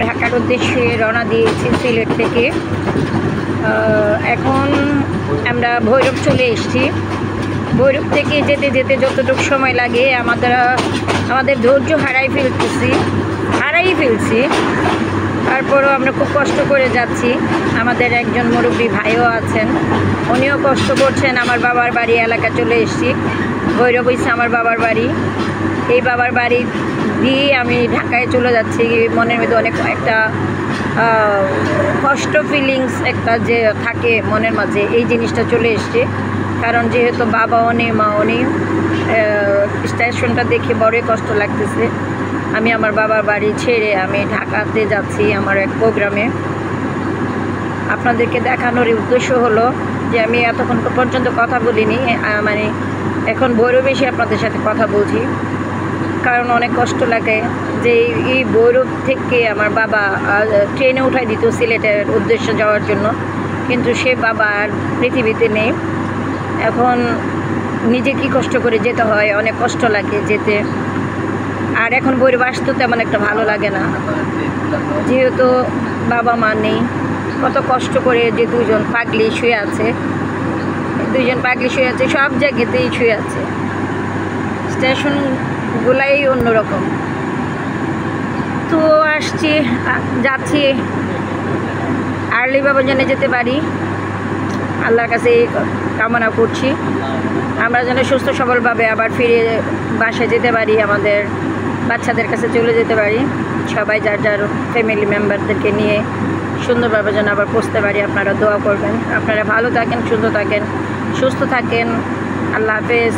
ঢাকার উদ্দেশ্যে রওনা দিয়েছি সিলেট থেকে। এখন আমরা ভৈরব চলে এসেছি। ভৈরব থেকে যেতে যেতে যতটুকু সময় লাগে আমাদের ধৈর্য হারাই ফেলছি। তারপরেও আমরা খুব কষ্ট করে যাচ্ছি। আমাদের একজন মুরব্বী ভাইও আছেন, উনিও কষ্ট করছেন। আমার বাবার বাড়ি এলাকা চলে এসেছি। ভৈরব হইছে আমার বাবার বাড়ি। এই বাবার বাড়ি দিয়ে আমি ঢাকায় চলে যাচ্ছি। মনের মধ্যে অনেক একটা কষ্ট ফিলিংস একটা যে থাকে মনের মাঝে, এই জিনিসটা চলে এসছে। কারণ যেহেতু বাবাও নেই মাও নেই, স্টেশনটা দেখে বড়ই কষ্ট লাগতেছে। আমি আমার বাবার বাড়ি ছেড়ে আমি ঢাকাতে যাচ্ছি আমার এক প্রোগ্রামে। আপনাদেরকে দেখানোর উদ্দেশ্য হলো যে আমি এতক্ষণ পর্যন্ত কথা বলিনি, মানে এখন ভৈরব এসে আপনাদের সাথে কথা বলছি। কারণ অনেক কষ্ট লাগে যে এই ভৈরব থেকে আমার বাবা ট্রেনে উঠাই দিত সিলেটের উদ্দেশ্যে যাওয়ার জন্য, কিন্তু সে বাবা আর পৃথিবীতে নেই। এখন নিজে কি কষ্ট করে যেতে হয়, অনেক কষ্ট লাগে যেতে। আর এখন ভৈরব আসতে তেমন একটা ভালো লাগে না, যেহেতু বাবা মা নেই। কত কষ্ট করে যে দুজন পাগলি শুয়ে আছে, সব জায়গাতেই শুয়ে আছে। স্টেশনগুলাই অন্যরকম। তো যাচ্ছি আর্লি বাবা যেন যেতে পারি, আল্লাহর কাছে কামনা করছি। আমরা যেন সুস্থ সবলভাবে আবার ফিরে বাসায় যেতে পারি, আমাদের বাচ্চাদের কাছে চলে যেতে পারি। সবাই যার যার ফ্যামিলি মেম্বারদেরকে নিয়ে সুন্দরভাবে যেন আবার পৌঁছতে পারি। আপনারা দোয়া করবেন। আপনারা ভালো থাকেন, সুন্দর থাকেন, সুস্থ থাকেন। আল্লাহ হাফেজ।